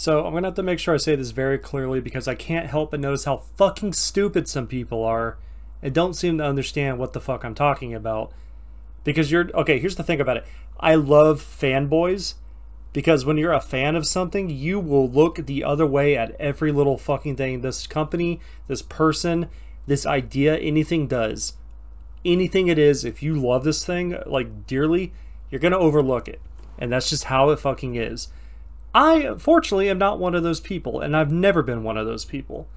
So I'm going to have to make sure I say this very clearly because I can't help but notice how fucking stupid some people are and don't seem to understand what the fuck I'm talking about. Because okay, here's the thing about it. I love fanboys because when you're a fan of something, you will look the other way at every little fucking thing this company, this person, this idea, anything does. Anything it is, if you love this thing like dearly, you're going to overlook it. And that's just how it fucking is. I, fortunately, am not one of those people, and I've never been one of those people.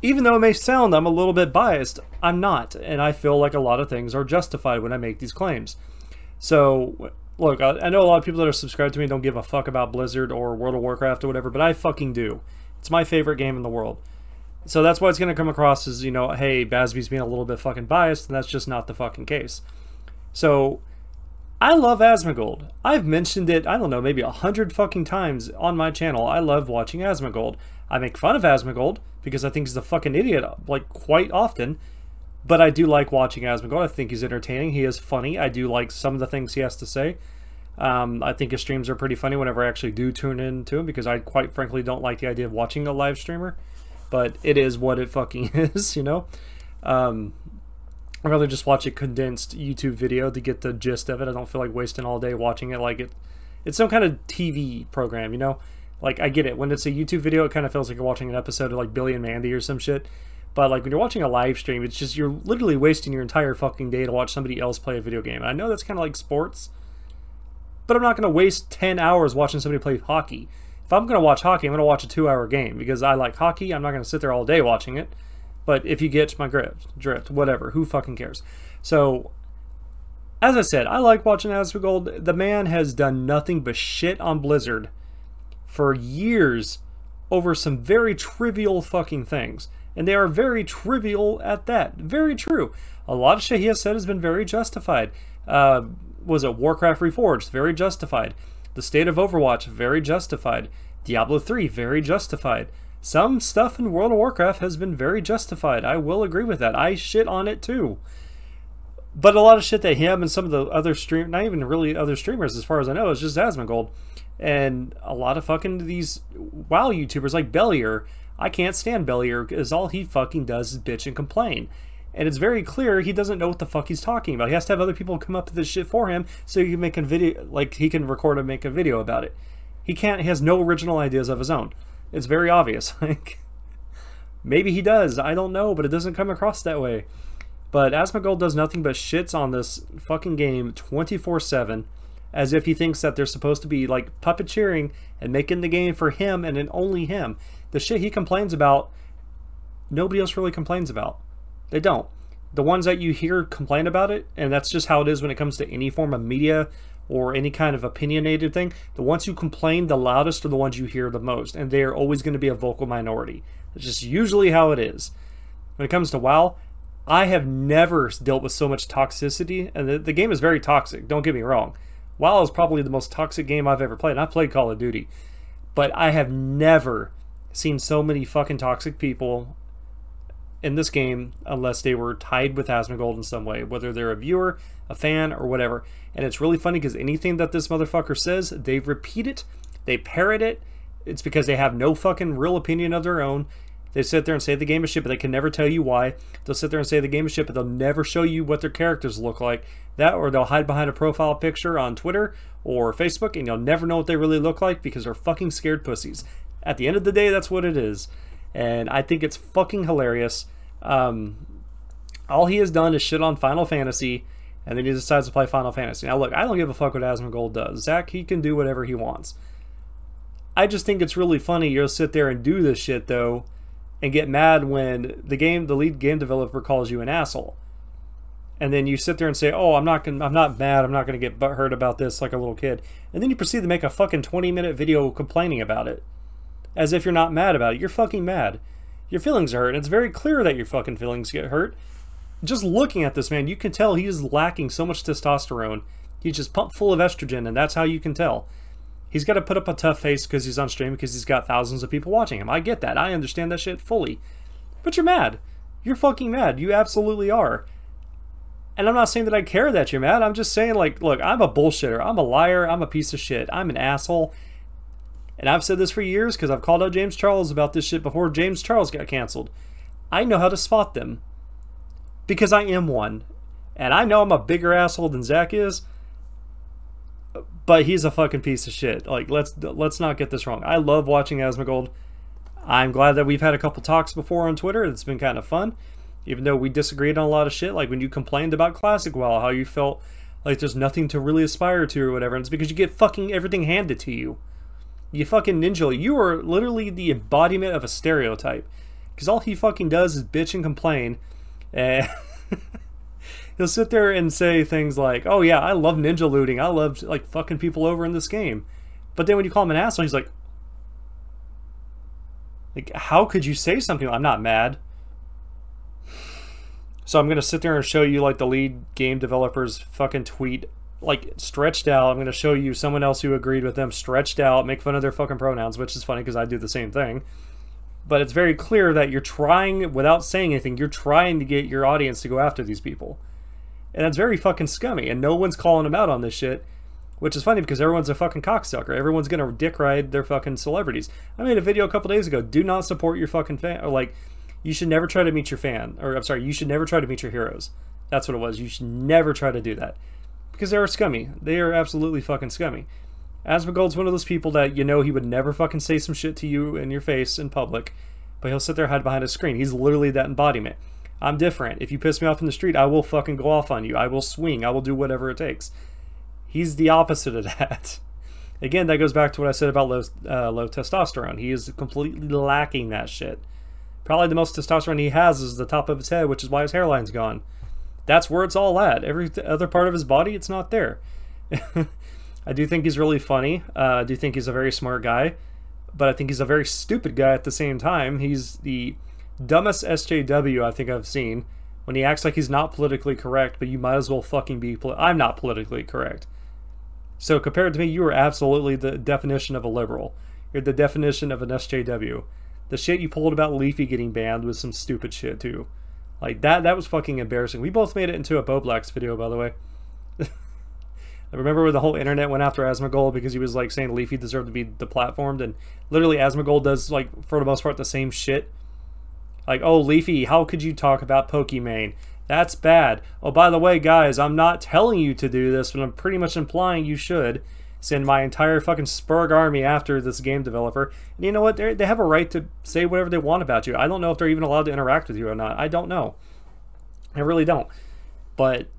Even though it may sound I'm a little bit biased, I'm not, and I feel like a lot of things are justified when I make these claims. So, look, I know a lot of people that are subscribed to me don't give a fuck about Blizzard or World of Warcraft or whatever, but I fucking do. It's my favorite game in the world. So that's why it's going to come across as, you know, hey, Bazbe's being a little bit fucking biased, and that's just not the fucking case. So I love Asmongold. I've mentioned it, I don't know, maybe 100 fucking times on my channel. I love watching Asmongold. I make fun of Asmongold because I think he's a fucking idiot, like, quite often. But I do like watching Asmongold. I think he's entertaining. He is funny. I do like some of the things he has to say. I think his streams are pretty funny whenever I actually do tune into him because I quite frankly don't like the idea of watching a live streamer. But it is what it fucking is, you know? I'd rather just watch a condensed YouTube video to get the gist of it. I don't feel like wasting all day watching it like it's some kind of TV program, you know? Like, I get it. When it's a YouTube video, it kind of feels like you're watching an episode of, like, Billy and Mandy or some shit. But, like, when you're watching a live stream, it's just, you're literally wasting your entire fucking day to watch somebody else play a video game. And I know that's kind of like sports, but I'm not going to waste 10 hours watching somebody play hockey. If I'm going to watch hockey, I'm going to watch a 2-hour game because I like hockey. I'm not going to sit there all day watching it. But if you get my drift, whatever, who fucking cares? So, as I said, I like watching Asmongold. The man has done nothing but shit on Blizzard for years over some very trivial fucking things. And they are very trivial at that. Very true. A lot of shit he has said has been very justified. Was it Warcraft Reforged? Very justified. The state of Overwatch? Very justified. Diablo 3? Very justified. Some stuff in World of Warcraft has been very justified. I will agree with that. I shit on it too. But a lot of shit that him and some of the other not even really other streamers as far as I know, is just Asmongold. And a lot of fucking these WoW YouTubers like Bellier. I can't stand Bellier because all he fucking does is bitch and complain. And it's very clear he doesn't know what the fuck he's talking about. He has to have other people come up with this shit for him so he can make a video, like he can record and make a video about it. He has no original ideas of his own. It's very obvious. Like, maybe he does. I don't know, but it doesn't come across that way. But Asmongold does nothing but shits on this fucking game 24/7, as if he thinks that they're supposed to be like puppeteering and making the game for him and then only him. The shit he complains about, nobody else really complains about. They don't. The ones that you hear complain about it, and that's just how it is when it comes to any form of media or any kind of opinionated thing, the ones who complain the loudest are the ones you hear the most, and they are always going to be a vocal minority. It's just usually how it is. When it comes to WoW, I have never dealt with so much toxicity, and the game is very toxic, don't get me wrong. WoW is probably the most toxic game I've ever played, and I've played Call of Duty, but I have never seen so many fucking toxic people in this game unless they were tied with Asmongold in some way, whether they're a viewer, a fan, or whatever. And it's really funny because anything that this motherfucker says, they repeat it, they parrot it. It's because they have no fucking real opinion of their own. They sit there and say the game is shit, but they can never tell you why. They'll sit there and say the game is shit, but they'll never show you what their characters look like. That, or they'll hide behind a profile picture on Twitter or Facebook, and you'll never know what they really look like because they're fucking scared pussies. At the end of the day, that's what it is. And I think it's fucking hilarious. All he has done is shit on Final Fantasy, and then he decides to play Final Fantasy. Now look, I don't give a fuck what Asmongold does. Zach, he can do whatever he wants. I just think it's really funny you'll sit there and do this shit, though, and get mad when the lead game developer calls you an asshole. And then you sit there and say, oh, I'm not mad, I'm not going to get butthurt about this like a little kid. And then you proceed to make a fucking 20-minute video complaining about it. As if you're not mad about it. You're fucking mad. Your feelings are hurt, and it's very clear that your fucking feelings get hurt. Just looking at this man, you can tell he is lacking so much testosterone. He's just pumped full of estrogen, and that's how you can tell. He's got to put up a tough face because he's on stream, because he's got thousands of people watching him. I get that. I understand that shit fully. But you're mad. You're fucking mad. You absolutely are. And I'm not saying that I care that you're mad. I'm just saying, like, look, I'm a bullshitter. I'm a liar. I'm a piece of shit. I'm an asshole. And I've said this for years because I've called out James Charles about this shit before James Charles got canceled. I know how to spot them. Because I am one. And I know I'm a bigger asshole than Zach is. But he's a fucking piece of shit. Like, let's not get this wrong. I love watching Asmongold. I'm glad that we've had a couple talks before on Twitter. It's been kind of fun. Even though we disagreed on a lot of shit. Like when you complained about Classic WoW, how you felt like there's nothing to really aspire to or whatever. And it's because you get fucking everything handed to you. You fucking Ninja. You are literally the embodiment of a stereotype. Because all he fucking does is bitch and complain. And he'll sit there and say things like, oh yeah, I love ninja looting. I love like fucking people over in this game. But then when you call him an asshole, he's like, how could you say something? I'm not mad. So I'm going to sit there and show you like the lead game developer's fucking tweet, like stretched out. I'm going to show you someone else who agreed with them stretched out, make fun of their fucking pronouns, which is funny because I do the same thing. But it's very clear that you're trying, without saying anything, you're trying to get your audience to go after these people. And that's very fucking scummy. And no one's calling them out on this shit. Which is funny because everyone's a fucking cocksucker. Everyone's going to dick ride their fucking celebrities. I made a video a couple days ago. Do not support your fucking fan. Or like, you should never try to meet your fan. Or I'm sorry, you should never try to meet your heroes. That's what it was. You should never try to do that. Because they are scummy. They are absolutely fucking scummy. Asmongold's one of those people that you know he would never fucking say some shit to you in your face in public. But he'll sit there hide behind a screen. He's literally that embodiment. I'm different. If you piss me off in the street, I will fucking go off on you. I will swing. I will do whatever it takes. He's the opposite of that. Again, that goes back to what I said about low testosterone. He is completely lacking that shit. Probably the most testosterone he has is the top of his head, which is why his hairline's gone. That's where it's all at. Every other part of his body, it's not there. I do think he's really funny. I do think he's a very smart guy. But I think he's a very stupid guy at the same time. He's the dumbest SJW I think I've seen. When he acts like he's not politically correct, but you might as well fucking be... I'm not politically correct. So compared to me, you are absolutely the definition of a liberal. You're the definition of an SJW. The shit you pulled about Leafy getting banned was some stupid shit too. Like that was fucking embarrassing. We both made it into a Boblax video, by the way. I remember when the whole internet went after Asmongold because he was like saying Leafy deserved to be deplatformed, and literally Asmongold does like for the most part the same shit. Like, oh Leafy, how could you talk about Pokimane? That's bad. Oh, by the way, guys, I'm not telling you to do this, but I'm pretty much implying you should send my entire fucking Spurg army after this game developer. And you know what? They have a right to say whatever they want about you. I don't know if they're even allowed to interact with you or not. I don't know. I really don't. But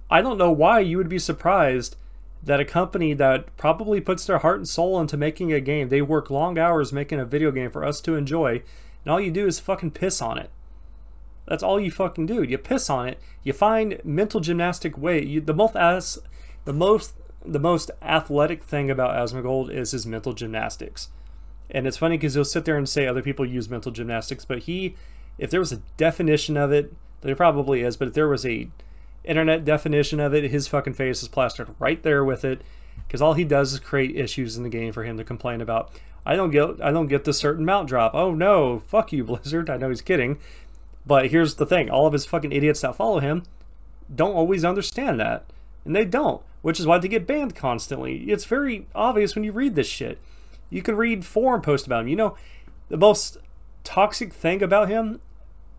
I don't know why you would be surprised that a company that probably puts their heart and soul into making a game, they work long hours making a video game for us to enjoy, and all you do is fucking piss on it. That's all you fucking do. You piss on it. You find mental gymnastic way. The most athletic thing about Asmongold is his mental gymnastics. And it's funny because he'll sit there and say other people use mental gymnastics, but if there was a definition of it, there probably is, but if there was a internet definition of it, his fucking face is plastered right there with it, because all he does is create issues in the game for him to complain about. I don't get the certain mount drop. Oh no, fuck you, Blizzard. I know he's kidding. But here's the thing, all of his fucking idiots that follow him don't always understand that. And they don't, which is why they get banned constantly. It's very obvious when you read this shit. You can read forum posts about him. You know, the most toxic thing about him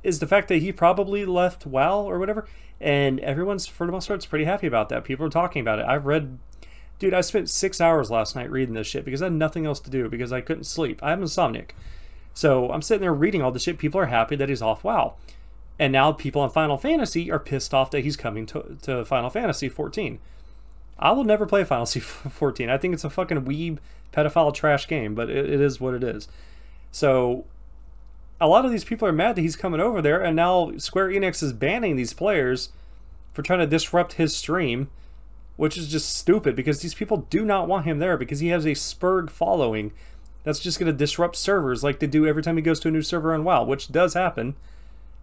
is the fact that he probably left WoW or whatever, and everyone's, for the most part, pretty happy about that. People are talking about it. I've read... Dude, I spent 6 hours last night reading this shit because I had nothing else to do because I couldn't sleep. I'm insomniac. So I'm sitting there reading all the shit. People are happy that he's off WoW. And now people on Final Fantasy are pissed off that he's coming to Final Fantasy 14. I will never play Final Fantasy 14. I think it's a fucking weeb, pedophile, trash game, but it is what it is. So a lot of these people are mad that he's coming over there, and now Square Enix is banning these players for trying to disrupt his stream, which is just stupid because these people do not want him there because he has a Spurg following that's just going to disrupt servers like they do every time he goes to a new server on WoW, which does happen.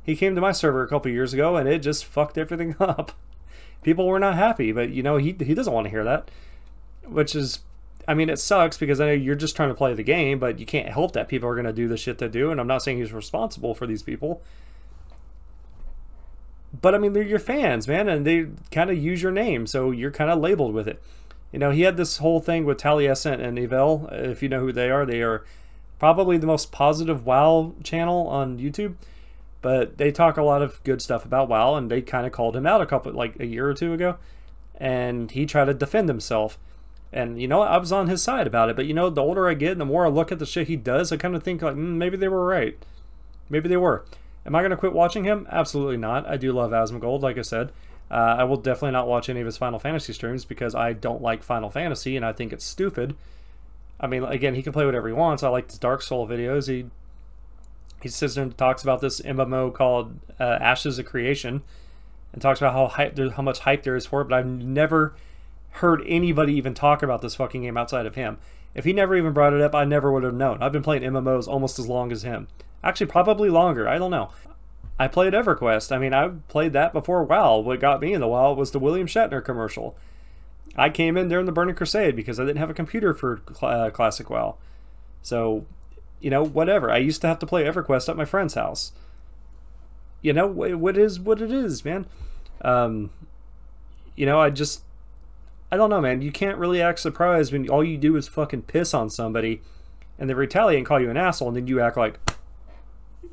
He came to my server a couple years ago and it just fucked everything up. People were not happy, but you know, he doesn't want to hear that. Which is, I mean, it sucks because I know you're just trying to play the game, but you can't help that people are going to do the shit they do, and I'm not saying he's responsible for these people. But I mean, they're your fans, man, and they kind of use your name, so you're kind of labeled with it. You know, he had this whole thing with Taliesin and Yvel. If you know who they are probably the most positive WoW channel on YouTube. But they talk a lot of good stuff about WoW, and they kind of called him out a year or two ago. And he tried to defend himself. And, you know, I was on his side about it. But, you know, the older I get and the more I look at the shit he does, I kind of think, like, maybe they were right. Maybe they were. Am I going to quit watching him? Absolutely not. I do love Asmongold, like I said. I will definitely not watch any of his Final Fantasy streams because I don't like Final Fantasy and I think it's stupid. I mean, again, he can play whatever he wants. I like his Dark Soul videos. He sits there and talks about this MMO called Ashes of Creation and talks about how much hype there is for it, but I've never heard anybody even talk about this fucking game outside of him. If he never even brought it up, I never would have known. I've been playing MMOs almost as long as him. Actually, probably longer. I don't know. I played EverQuest. I mean, I played that before WoW. What got me in the WoW was the William Shatner commercial. I came in during the Burning Crusade because I didn't have a computer for Classic WoW. So, you know, whatever. I used to have to play EverQuest at my friend's house. You know, what is what it is, man. You know, I don't know, man. You can't really act surprised when all you do is fucking piss on somebody and they retaliate and call you an asshole and then you act like...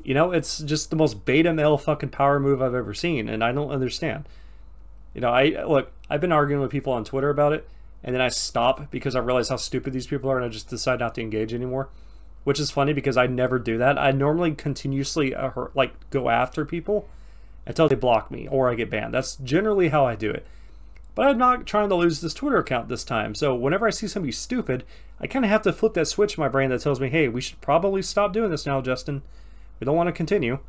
You know, it's just the most beta male fucking power move I've ever seen, and I don't understand. You know, I've been arguing with people on Twitter about it, and then I stop because I realize how stupid these people are, and I just decide not to engage anymore. Which is funny because I never do that. I normally continuously go after people until they block me or I get banned. That's generally how I do it. But I'm not trying to lose this Twitter account this time. So whenever I see somebody stupid, I kind of have to flip that switch in my brain that tells me, hey, we should probably stop doing this now, Justin. We don't want to continue.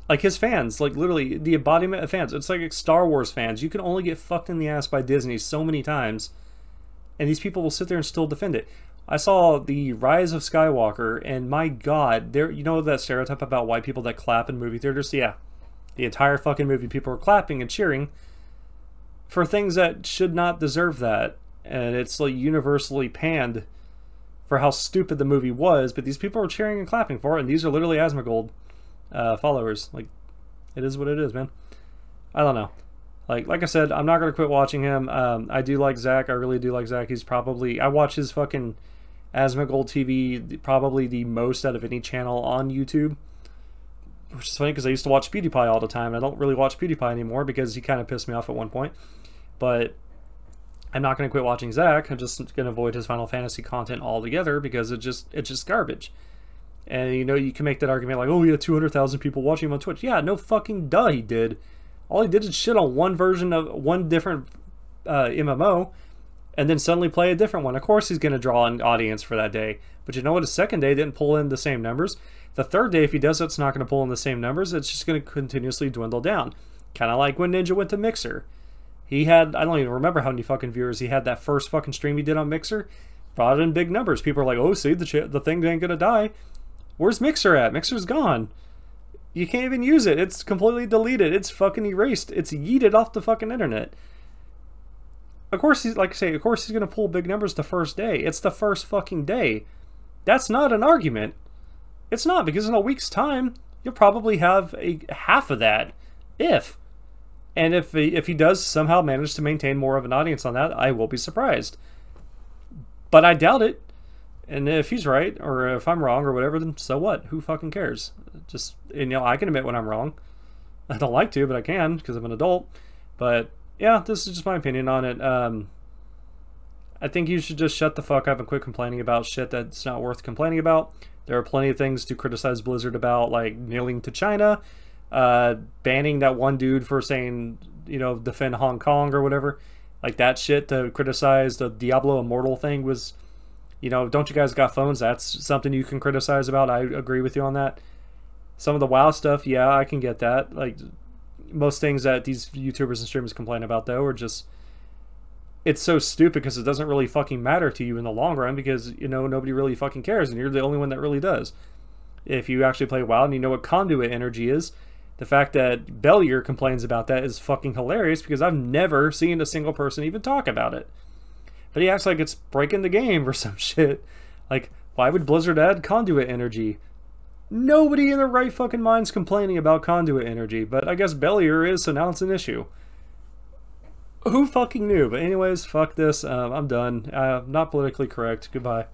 Like his fans, like literally the embodiment of fans. It's like Star Wars fans. You can only get fucked in the ass by Disney so many times, and these people will sit there and still defend it. I saw the Rise of Skywalker, and my God, you know that stereotype about white people that clap in movie theaters? Yeah, the entire fucking movie, people were clapping and cheering for things that should not deserve that, and it's like universally panned for how stupid the movie was, but these people are cheering and clapping for it, and these are literally Asmongold followers. Like, it is what it is, man. I don't know. Like I said, I'm not going to quit watching him. I do like Zach. I really do like Zach. He's probably... I watch his fucking Asmongold TV probably the most out of any channel on YouTube. Which is funny because I used to watch PewDiePie all the time. I don't really watch PewDiePie anymore because he kind of pissed me off at one point. But... I'm not going to quit watching Zach. I'm just going to avoid his Final Fantasy content altogether because it's just garbage. And, you know, you can make that argument like, oh, he had 200,000 people watching him on Twitch. Yeah, no fucking duh he did. All he did is shit on one version of one different MMO and then suddenly play a different one. Of course he's going to draw an audience for that day. But you know what? His second day didn't pull in the same numbers. The third day, if he does it, it's not going to pull in the same numbers. It's just going to continuously dwindle down. Kind of like when Ninja went to Mixer. He had, I don't even remember how many fucking viewers he had that first fucking stream he did on Mixer. Brought in big numbers. People are like, oh, see, the thing ain't gonna die. Where's Mixer at? Mixer's gone. You can't even use it. It's completely deleted. It's fucking erased. It's yeeted off the fucking internet. Of course, he's, like I say, of course he's gonna pull big numbers the first day. It's the first fucking day. That's not an argument. It's not, because in a week's time, you'll probably have half of that. And if he does somehow manage to maintain more of an audience on that, I will be surprised. But I doubt it. And if he's right, or if I'm wrong, or whatever, then so what? Who fucking cares? Just, you know, I can admit when I'm wrong. I don't like to, but I can, because I'm an adult. But, yeah, this is just my opinion on it. I think you should just shut the fuck up and quit complaining about shit that's not worth complaining about. There are plenty of things to criticize Blizzard about, like kneeling to China, banning that one dude for saying, you know, defend Hong Kong or whatever. Like that shit to criticize the Diablo Immortal thing was, you know, don't you guys got phones? That's something you can criticize about. I agree with you on that. Some of the WoW stuff, yeah, I can get that. Like, most things that these YouTubers and streamers complain about, though, are just... It's so stupid because it doesn't really fucking matter to you in the long run because, you know, nobody really fucking cares and you're the only one that really does. If you actually play WoW and you know what conduit energy is, the fact that Bellier complains about that is fucking hilarious because I've never seen a single person even talk about it. But he acts like it's breaking the game or some shit. Like, why would Blizzard add conduit energy? Nobody in their right fucking mind's complaining about conduit energy, but I guess Bellier is, so now it's an issue. Who fucking knew? But anyways, fuck this. I'm done. Not politically correct. Goodbye.